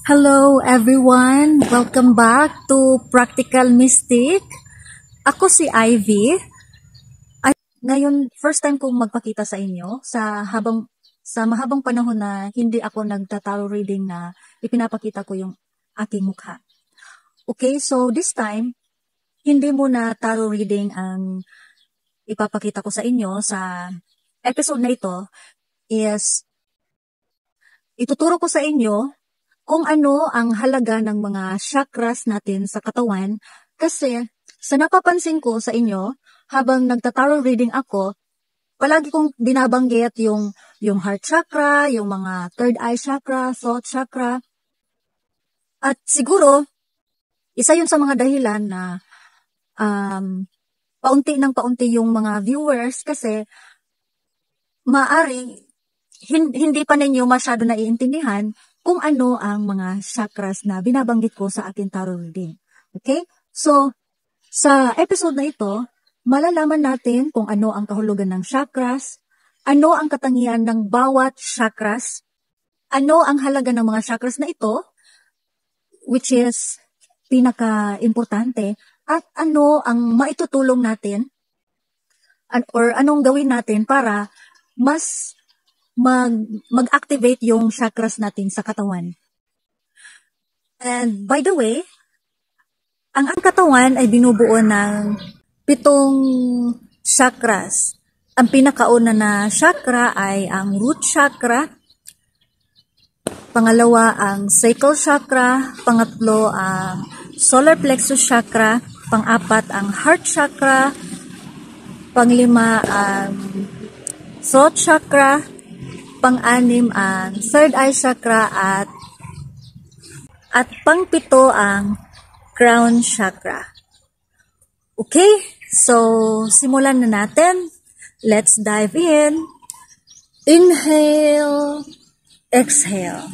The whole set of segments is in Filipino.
Hello everyone! Welcome back to Practical Mystic. Ako si Ivy. Ngayon, first time kong magpakita sa inyo sa mahabang panahon na hindi ako nagta-tarot reading na ipinapakita ko yung aking mukha. Okay, so this time, hindi muna tarot reading ang ipapakita ko sa inyo sa episode na ito is ituturo ko sa inyo kung ano ang halaga ng mga chakras natin sa katawan kasi sa napapansin ko sa inyo habang nagta-tarot reading ako, palagi kong binabanggit yung heart chakra, yung mga third eye chakra, throat chakra. At siguro, isa yun sa mga dahilan na paunti ng paunti yung mga viewers kasi maaring hindi pa ninyo masyado naiintindihan kung ano ang mga chakras na binabanggit ko sa akin tarot reading. Okay? So, sa episode na ito, malalaman natin kung ano ang kahulugan ng chakras, ano ang katangian ng bawat chakras, ano ang halaga ng mga chakras na ito, which is pinaka-importante, at ano ang maitutulong natin, or anong gawin natin para mas mag-activate yung chakras natin sa katawan. And by the way, ang katawan ay binubuo ng 7 chakras. Ang pinakauna na chakra ay ang root chakra, pangalawa ang sacral chakra, pangatlo ang solar plexus chakra, pang-apat ang heart chakra, panglima ang throat chakra, pang-anim ang third eye chakra at pang-7 ang crown chakra. Okay, so simulan na natin. Let's dive in. Inhale, exhale.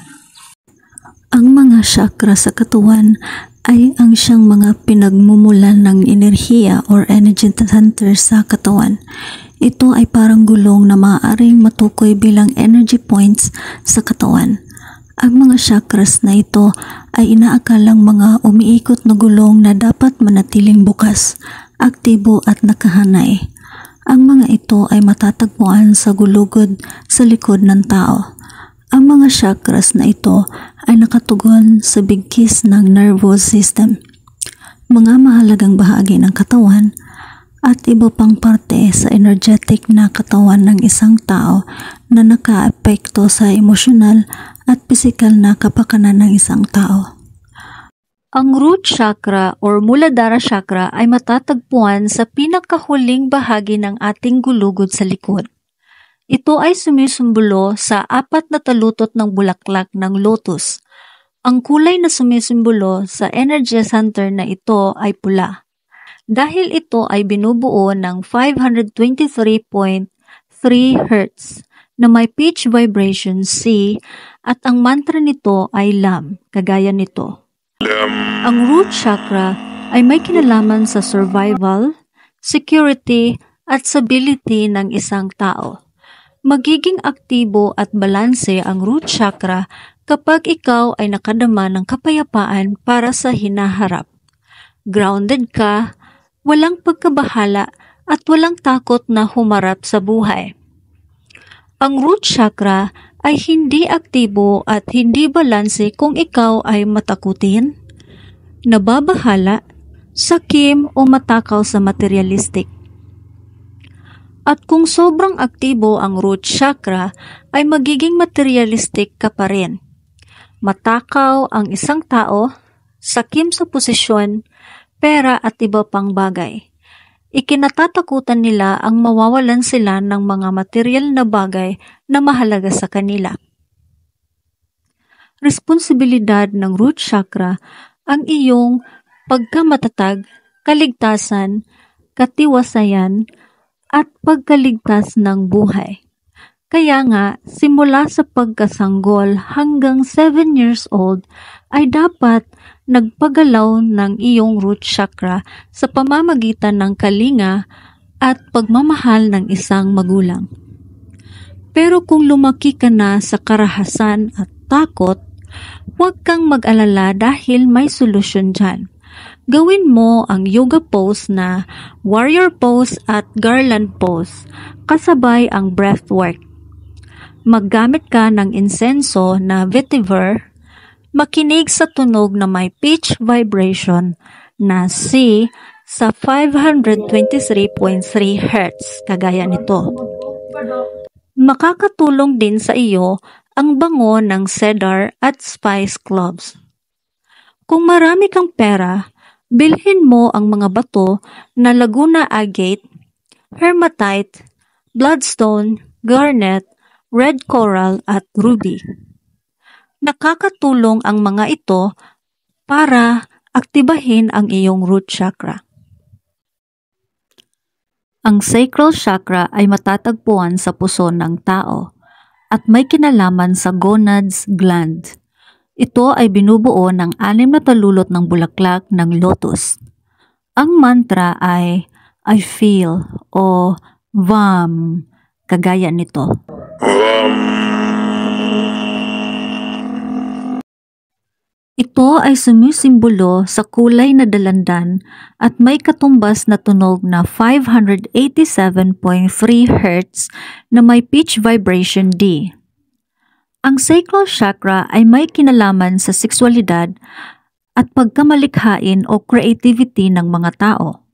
Ang mga chakra sa katawan ay ang siyang mga pinagmumulan ng enerhiya or energy center sa katawan. Ito ay parang gulong na maaaring matukoy bilang energy points sa katawan. Ang mga chakras na ito ay inaakalang mga umiikot na gulong na dapat manatiling bukas, aktibo at nakahanay. Ang mga ito ay matatagpuan sa gulugod sa likod ng tao. Ang mga chakras na ito ay nakatugon sa bigkis ng nervous system, mga mahalagang bahagi ng katawan, at iba pang parte sa energetic na katawan ng isang tao na nakaapekto sa emosyonal at pisikal na kapakanan ng isang tao. Ang root chakra or Muladhara chakra ay matatagpuan sa pinakahuling bahagi ng ating gulugod sa likod. Ito ay sumisimbolo sa 4 na talutot ng bulaklak ng lotus. Ang kulay na sumisimbolo sa energy center na ito ay pula. Dahil ito ay binubuo ng 523.3 Hz na may pitch vibration C at ang mantra nito ay LAM, kagaya nito. Ang root chakra ay may kinalaman sa survival, security at stability ng isang tao. Magiging aktibo at balanse ang root chakra kapag ikaw ay nakadama ng kapayapaan para sa hinaharap. Grounded ka, walang pagkabahala at walang takot na humarap sa buhay. Ang root chakra ay hindi aktibo at hindi balanse kung ikaw ay matakutin, nababahala, sakim o matakaw sa materialistic. At kung sobrang aktibo ang root chakra ay magiging materialistic ka pa rin. Matakaw ang isang tao, sakim sa posisyon, pera at iba pang bagay. Ikinatatakutan nila ang mawawalan sila ng mga material na bagay na mahalaga sa kanila. Responsibilidad ng root chakra ang iyong pagkamatatag, kaligtasan, katiwasayan, at pagkaligtas ng buhay. Kaya nga, simula sa pagkasanggol hanggang 7 years old ay dapat nagpagalaw ng iyong root chakra sa pamamagitan ng kalinga at pagmamahal ng isang magulang. Pero kung lumaki ka na sa karahasan at takot, Huwag kang mag-alala dahil may solusyon dyan. Gawin mo ang yoga pose na warrior pose at garland pose, kasabay ang breathwork. Maggamit ka ng insenso na vetiver, makinig sa tunog na may pitch vibration na C sa 523.3 Hz, kagaya nito. Makakatulong din sa iyo ang bango ng cedar at spice cloves. Kung marami kang pera, bilhin mo ang mga bato na Laguna agate, hematite, bloodstone, garnet, red coral at ruby. Nakakatulong ang mga ito para aktibahin ang iyong root chakra. Ang sacral chakra ay matatagpuan sa puso ng tao at may kinalaman sa gonads gland. Ito ay binubuo ng 6 na talulot ng bulaklak ng lotus. Ang mantra ay I feel o VAM, kagaya nito. Ito ay sumisimbolo sa kulay na dalandan at may katumbas na tunog na 587.3 Hz na may pitch vibration D. Ang sacral chakra ay may kinalaman sa sexualidad at pagkamalikhain o creativity ng mga tao.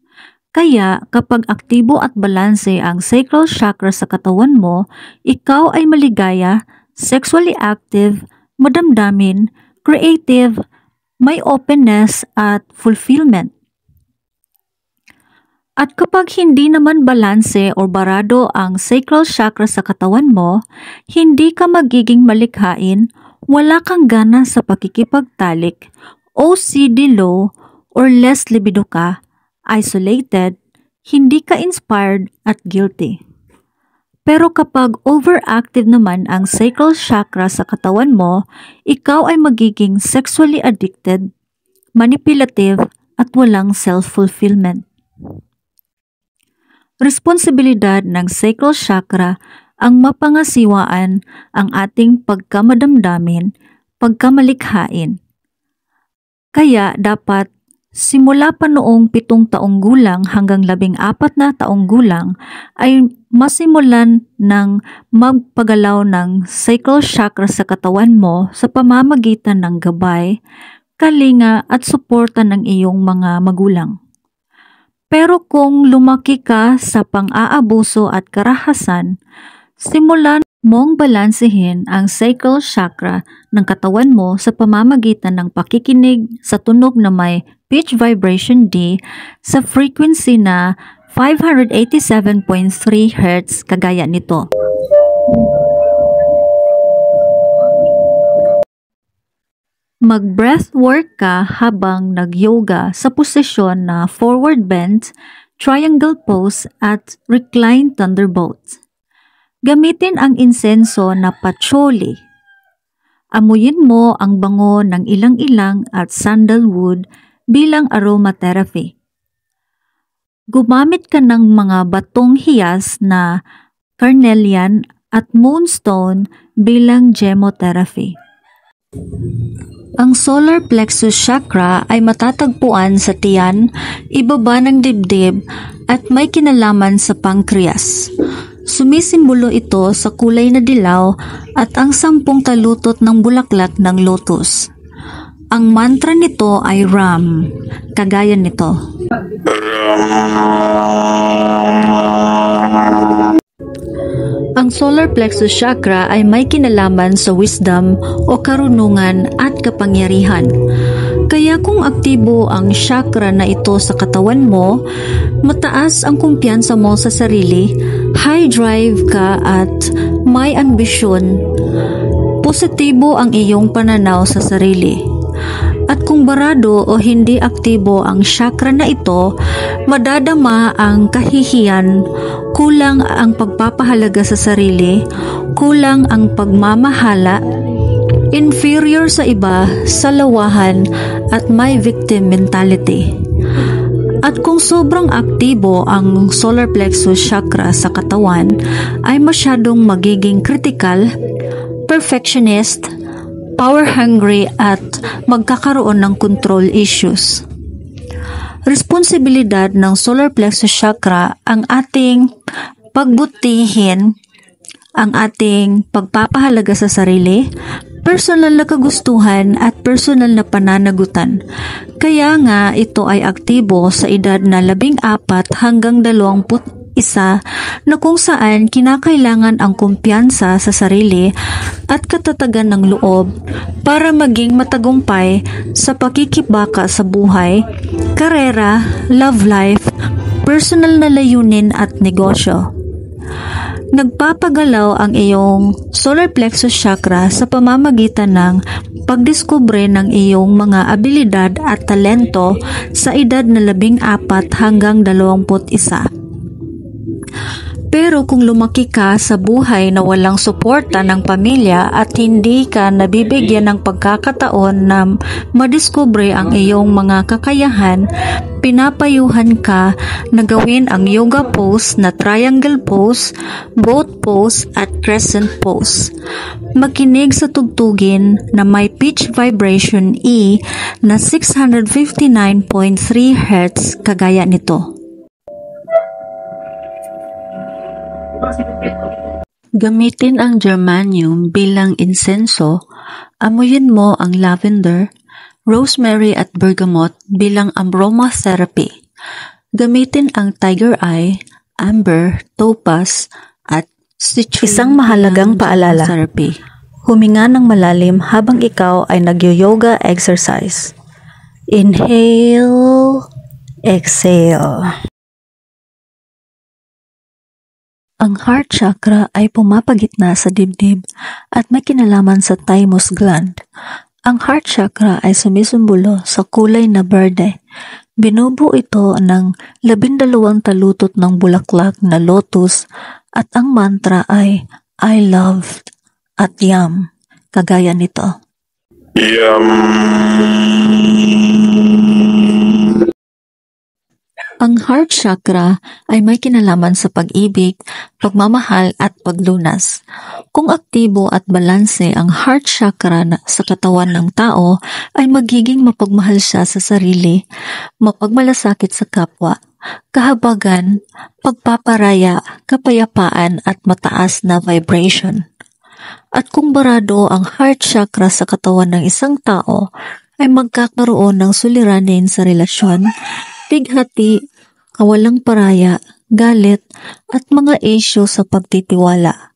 Kaya kapag aktibo at balanse ang sacral chakra sa katawan mo, ikaw ay maligaya, sexually active, madamdamin, creative, may openness at fulfillment. At kapag hindi naman balanse o barado ang sacral chakra sa katawan mo, hindi ka magiging malikhain, wala kang gana sa pakikipagtalik, OCD low or less libido ka, isolated, hindi ka inspired at guilty. Pero kapag overactive naman ang sacral chakra sa katawan mo, ikaw ay magiging sexually addicted, manipulative, at walang self-fulfillment. Responsibilidad ng sacral chakra ang mapangasiwaan ang ating pagkamadamdamin, pagkamalikhain. Kaya dapat simula pa noong 7 taong gulang hanggang 14 na taong gulang ay masimulan ng magpagalaw ng sacral chakra sa katawan mo sa pamamagitan ng gabay, kalinga at suporta ng iyong mga magulang. Pero kung lumaki ka sa pang-aabuso at karahasan, simulan mong balansehin ang sacral chakra ng katawan mo sa pamamagitan ng pakikinig sa tunog na may pitch vibration D sa frequency na 587.3 Hz, kagaya nito. Mag-breathwork ka habang nag-yoga sa posisyon na forward bend, triangle pose at reclined thunderbolt. Gamitin ang insenso na patchouli. Amuyin mo ang bango ng ilang-ilang at sandalwood bilang aromatherapy. Gumamit ka ng mga batong hiyas na carnelian at moonstone bilang gemotherapy. Ang solar plexus chakra ay matatagpuan sa tiyan, ibaba ng dibdib at may kinalaman sa pancreas. Sumisimbolo ito sa kulay na dilaw at ang 10 talutot ng bulaklak ng lotus. Ang mantra nito ay RAM, kagaya nito. Ang solar plexus chakra ay may kinalaman sa wisdom o karunungan at kapangyarihan. Kaya kung aktibo ang chakra na ito sa katawan mo, mataas ang kumpiyansa mo sa sarili, high drive ka at may ambisyon, positibo ang iyong pananaw sa sarili. At kung barado o hindi aktibo ang chakra na ito, madadama ang kahihiyan, kulang ang pagpapahalaga sa sarili, kulang ang pagmamahala, inferior sa iba, salawahan, at may victim mentality. At kung sobrang aktibo ang solar plexus chakra sa katawan, ay masyadong magiging critical, perfectionist, power-hungry at magkakaroon ng control issues. Responsibilidad ng solar plexus chakra ang ating pagbutihin, ang ating pagpapahalaga sa sarili, personal na kagustuhan at personal na pananagutan. Kaya nga ito ay aktibo sa edad na 14 hanggang 21 na kung saan kinakailangan ang kumpiyansa sa sarili at katatagan ng loob para maging matagumpay sa pakikibaka sa buhay, karera, love life, personal na layunin at negosyo. Nagpapagalaw ang iyong solar plexus chakra sa pamamagitan ng pagdiskubre ng iyong mga abilidad at talento sa edad na 14 hanggang 21. Pero kung lumaki ka sa buhay na walang suporta ng pamilya at hindi ka nabibigyan ng pagkakataon na madiskubre ang iyong mga kakayahan, pinapayuhan ka na gawin ang yoga pose na triangle pose, boat pose at crescent pose. Makinig sa tugtugin na may pitch vibration E na 659.3 Hz kagaya nito. Gamitin ang germanium bilang insenso, amuyin mo ang lavender, rosemary at bergamot bilang aromatherapy. Gamitin ang tiger eye, amber, topaz at citrine. Isang mahalagang paalala. Therapy. Huminga ng malalim habang ikaw ay nag-yoga exercise. Inhale, exhale. Ang heart chakra ay pumapagitna sa dibdib at may kinalaman sa thymus gland. Ang heart chakra ay sumisumbolo sa kulay na berde. Binubuo ito ng 12 talutot ng bulaklak na lotus at ang mantra ay I love at yum, kagaya nito. Ang heart chakra ay may kinalaman sa pag-ibig, pagmamahal at paglunas. Kung aktibo at balanse ang heart chakra sa katawan ng tao, ay magiging mapagmahal siya sa sarili, mapagmalasakit sa kapwa, kahabagan, pagpaparaya, kapayapaan at mataas na vibration. At kung barado ang heart chakra sa katawan ng isang tao, ay magkakaroon ng suliranin sa relasyon, bighati, kawalang paraya, galit, at mga isyu sa pagtitiwala.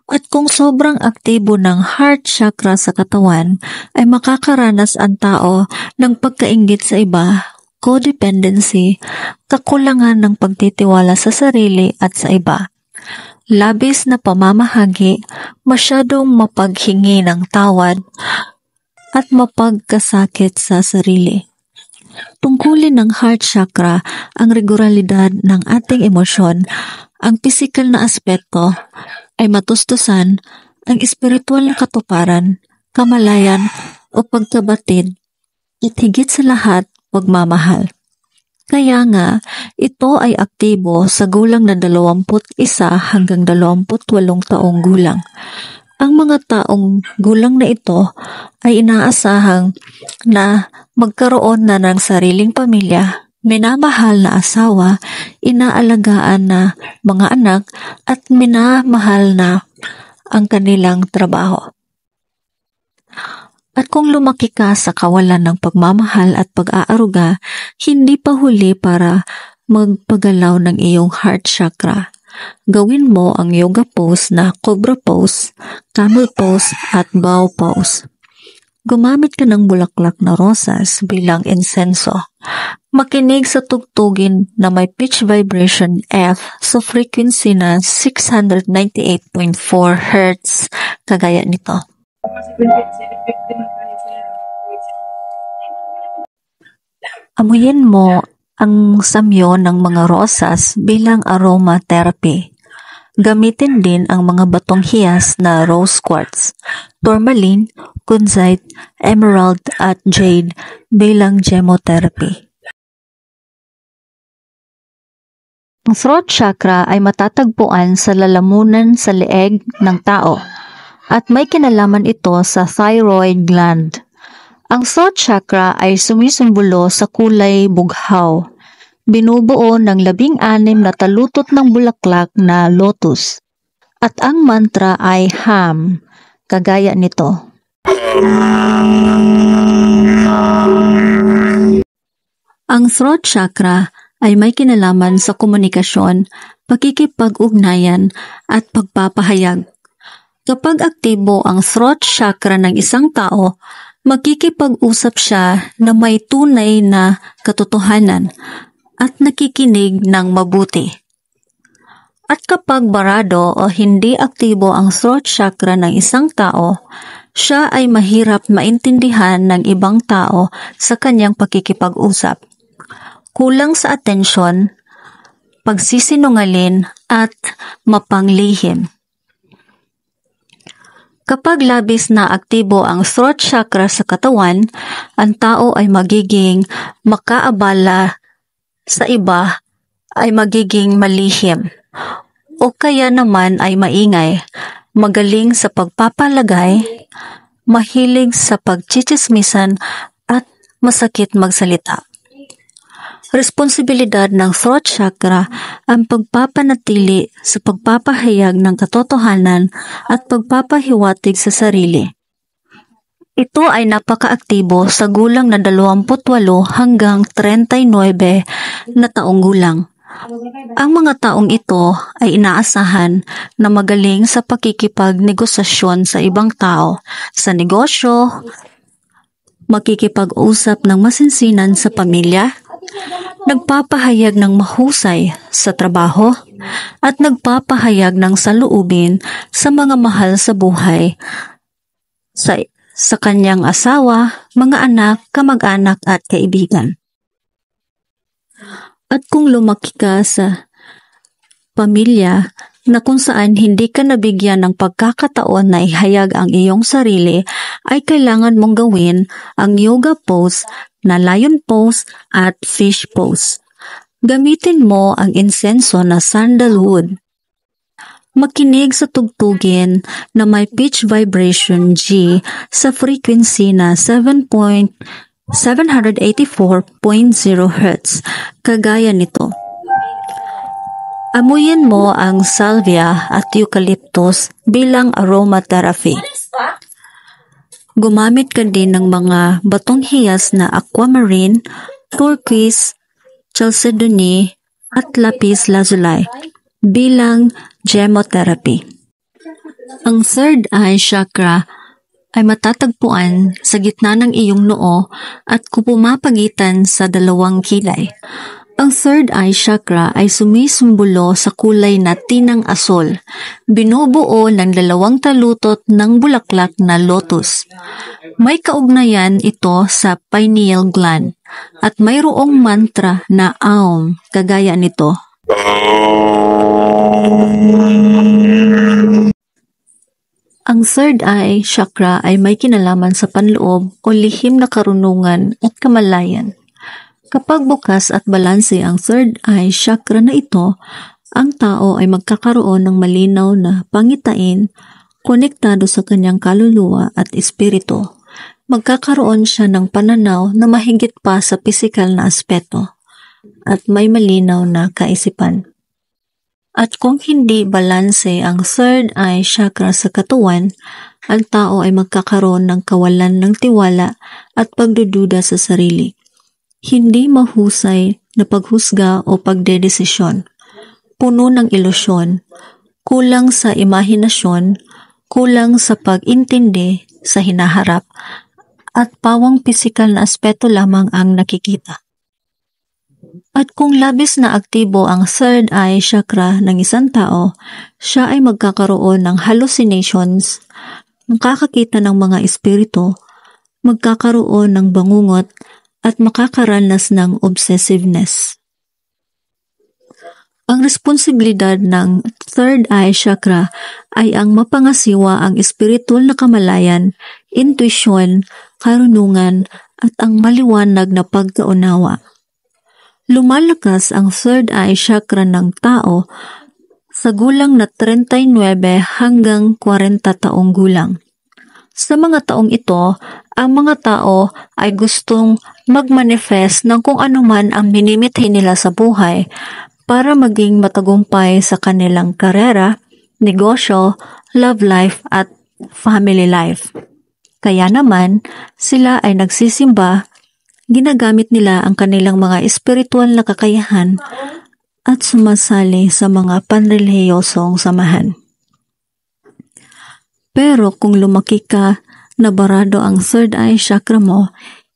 At kung sobrang aktibo ng heart chakra sa katawan, ay makakaranas ang tao ng pagkainggit sa iba, codependency, kakulangan ng pagtitiwala sa sarili at sa iba, labis na pamamahagi, masyadong mapaghingi ng tawad, at mapagkasakit sa sarili. Tungkulin ng heart chakra ang regularidad ng ating emosyon, ang pisikal na aspekto ay matustusan, ang espiritual na katuparan, kamalayan o pagkabatid, at higit sa lahat, pagmamahal. Kaya nga, ito ay aktibo sa gulang na 21 hanggang 28 taong gulang. Ang mga taong gulang na ito ay inaasahang na magkaroon na ng sariling pamilya, minamahal na asawa, inaalagaan na mga anak at minamahal na ang kanilang trabaho. At kung lumaki ka sa kawalan ng pagmamahal at pag-aaruga, hindi pa huli para magpagalaw ng iyong heart chakra. Gawin mo ang yoga pose na cobra pose, camel pose at bow pose. Gumamit ka ng bulaklak na rosas bilang insenso. Makinig sa tugtugin na may pitch vibration F sa frequency na 698.4 Hz, kagaya nito. Amuyin mo ang samyo ng mga rosas bilang aromatherapy. Gamitin din ang mga batong hiyas na rose quartz, tourmaline, kunzite, emerald at jade bilang gemotherapy. Ang throat chakra ay matatagpuan sa lalamunan sa leeg ng tao. at may kinalaman ito sa thyroid gland. Ang throat chakra ay sumisimbolo sa kulay bughaw. Binubuo ng 16 na talutot ng bulaklak na lotus. At ang mantra ay HAM, kagaya nito. Ang throat chakra ay may kinalaman sa komunikasyon, pakikipag-ugnayan at pagpapahayag. Kapag aktibo ang throat chakra ng isang tao, makikipag-usap siya na may tunay na katotohanan at nakikinig ng mabuti. At kapag barado o hindi aktibo ang throat chakra ng isang tao, siya ay mahirap maintindihan ng ibang tao sa kanyang pakikipag-usap. Kulang sa atensyon, pagsisinungaling at mapanglihim. Kapag labis na aktibo ang throat chakra sa katawan, ang tao ay magiging makaabala sa iba, ay magiging malihim, o kaya naman ay maingay, magaling sa pagpapalagay, mahilig sa pagchichismisan at masakit magsalita. Responsibilidad ng throat chakra ang pagpapanatili sa pagpapahayag ng katotohanan at pagpapahiwatig sa sarili. Ito ay napakaaktibo sa gulang na 28 hanggang 39 na taong gulang. Ang mga taong ito ay inaasahan na magaling sa pakikipag-negosasyon sa ibang tao, sa negosyo, makikipag-usap ng masinsinan sa pamilya, nagpapahayag ng mahusay sa trabaho, at nagpapahayag ng saloobin sa mga mahal sa buhay, sa kanyang asawa, mga anak, kamag-anak at kaibigan. At kung lumaki ka sa pamilya na kung saan hindi ka nabigyan ng pagkakataon na ihayag ang iyong sarili, ay kailangan mong gawin ang yoga pose na lion pose at fish pose. Gamitin mo ang insenso na sandalwood. Makinig sa tugtugin na may pitch vibration G sa frequency na 784.0 Hz, kagaya nito. Amuyin mo ang salvia at eucalyptus bilang aromatherapy. Gumamit ka din ng mga batong hiyas na aquamarine, turquoise, chalcedony at lapis lazuli bilang gemotherapy. Ang third eye chakra ay matatagpuan sa gitna ng iyong noo at pumapagitan sa dalawang kilay. Ang third eye chakra ay sumisimbolo sa kulay na tinang asol, binubuo ng 2 talutot ng bulaklak na lotus. May kaugnayan ito sa pineal gland at mayroong mantra na Aum, kagaya nito. Ang third eye chakra ay may kinalaman sa panloob o lihim na karunungan at kamalayan. Kapag bukas at balanse ang third eye chakra na ito, ang tao ay magkakaroon ng malinaw na pangitain, konektado sa kanyang kaluluwa at espiritu. Magkakaroon siya ng pananaw na mahigit pa sa pisikal na aspeto at may malinaw na kaisipan. At kung hindi balanse ang third eye chakra sa katawan, ang tao ay magkakaroon ng kawalan ng tiwala at pagdududa sa sarili. Hindi mahusay na paghusga o pagdedesisyon, puno ng ilusyon, kulang sa imahinasyon, kulang sa pag-intindi sa hinaharap, at pawang pisikal na aspeto lamang ang nakikita. At kung labis na aktibo ang third eye chakra ng isang tao, siya ay magkakaroon ng hallucinations, makakakita ng mga espiritu, magkakaroon ng bangungot, at makakaranas ng obsessiveness. Ang responsibilidad ng third eye chakra ay ang mapangasiwa ang espiritual na kamalayan, intuition, karunungan, at ang maliwanag na pagkaunawa. Lumalakas ang third eye chakra ng tao sa gulang na 39 hanggang 40 taong gulang. Sa mga taong ito, ang mga tao ay gustong mag-manifest ng kung ano man ang minimithi nila sa buhay para maging matagumpay sa kanilang karera, negosyo, love life at family life. Kaya naman, sila ay nagsisimba, ginagamit nila ang kanilang mga espiritual na kakayahan at sumasali sa mga panrelihiyosong samahan. Pero kung lumaki ka na barado ang third eye chakra mo,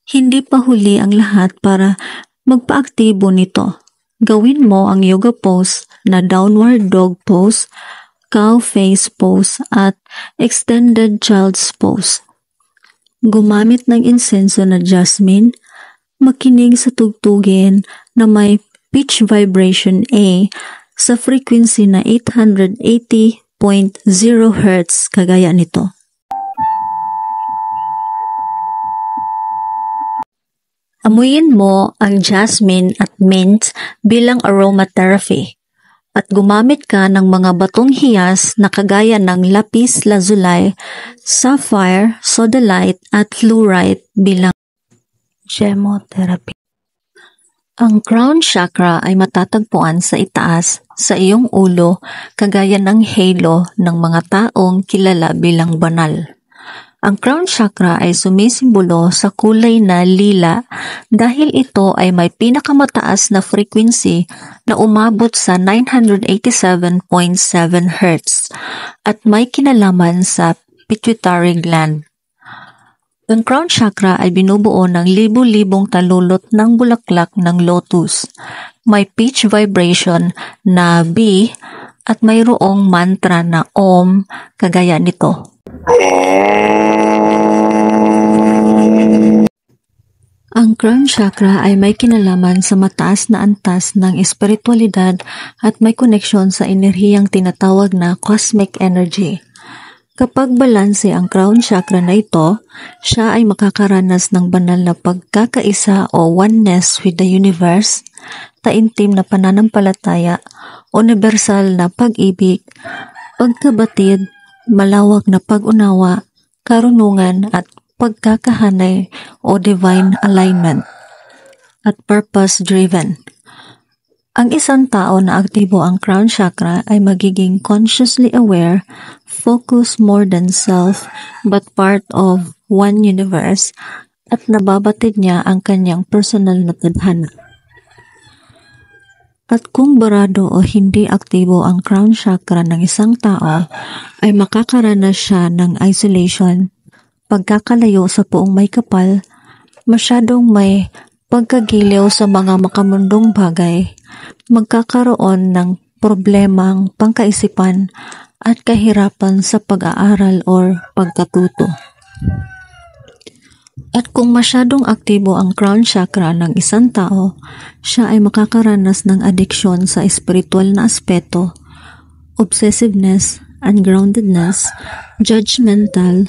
hindi pa huli ang lahat para magpaaktibo nito. Gawin mo ang yoga pose na downward dog pose, cow face pose at extended child's pose. Gumamit ng insenso na jasmine, makinig sa tugtugin na may pitch vibration A sa frequency na 880.0 Hz kagaya nito. Amuyin mo ang jasmine at mint bilang aromatherapy at gumamit ka ng mga batong hiyas na kagaya ng lapis lazuli, sapphire, sodalite at fluorite bilang gemotherapy. Ang crown chakra ay matatagpuan sa itaas sa iyong ulo kagaya ng halo ng mga taong kilala bilang banal. Ang crown chakra ay sumisimbolo sa kulay na lila dahil ito ay may pinakamataas na frequency na umabot sa 987.7 Hz at may kinalaman sa pituitary gland. Ang crown chakra ay binubuo ng libu-libong talulot ng bulaklak ng lotus. May pitch vibration na B at mayroong mantra na Om kagaya nito. Ang crown chakra ay may kinalaman sa mataas na antas ng espiritualidad at may koneksyon sa enerhiyang tinatawag na cosmic energy. Kapag balanse ang crown chakra na ito, siya ay makakaranas ng banal na pagkakaisa o oneness with the universe, taimtim na pananampalataya, universal na pag-ibig, pagkabatid, malawak na pag-unawa, karunungan at pagkakahanay o divine alignment, at purpose-driven. Ang isang tao na aktibo ang crown chakra ay magiging consciously aware, focus more than self but part of one universe at nababatid niya ang kanyang personal na tadhana. At kung barado o hindi aktibo ang crown chakra ng isang tao, ay makakaranas siya ng isolation, pagkakalayo sa puong may kapal, masyadong may pagkagiliw sa mga makamundong bagay, magkakaroon ng problemang pangkaisipan at kahirapan sa pag-aaral or pagkatuto. At kung masyadong aktibo ang crown chakra ng isang tao, siya ay makakaranas ng adiksyon sa espiritual na aspeto, obsessiveness, ungroundedness, judgmental,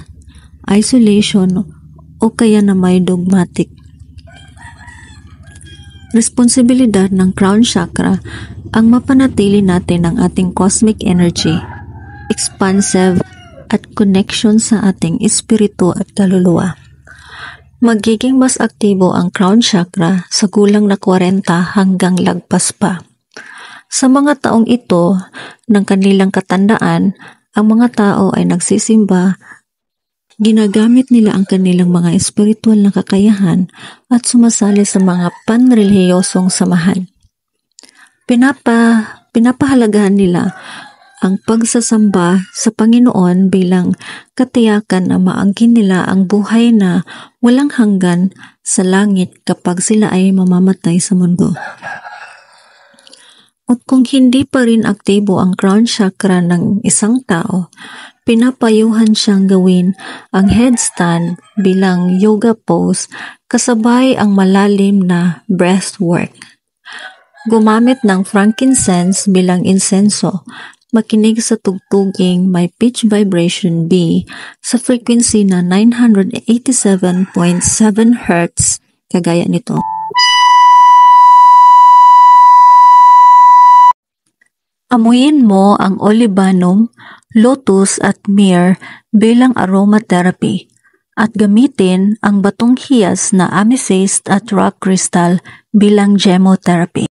isolation, o kaya na may dogmatic. Responsibilidad ng crown chakra ang mapanatili natin ang ating cosmic energy, expansive at connection sa ating espiritu at kaluluwa. Magiging mas aktibo ang crown chakra sa gulang na 40 hanggang lagpas pa. Sa mga taong ito ng kanilang katandaan, ang mga tao ay nagsisimba, ginagamit nila ang kanilang mga espiritual na kakayahan at sumasali sa mga panrelihiyosong samahan. Pinapahalagahan nila ang pagsasamba sa Panginoon bilang katiyakan na maangkin nila ang buhay na walang hanggan sa langit kapag sila ay mamamatay sa mundo. At kung hindi pa rin aktibo ang crown chakra ng isang tao, pinapayuhan siyang gawin ang headstand bilang yoga pose kasabay ang malalim na breathwork. Gumamit ng frankincense bilang insenso, makinig sa tugtuging may pitch vibration B sa frequency na 987.7 Hz kagaya nito. Amuyin mo ang olibanum, lotus at myrrh bilang aromatherapy at gamitin ang batong hiyas na amethyst at rock crystal bilang gemotherapy.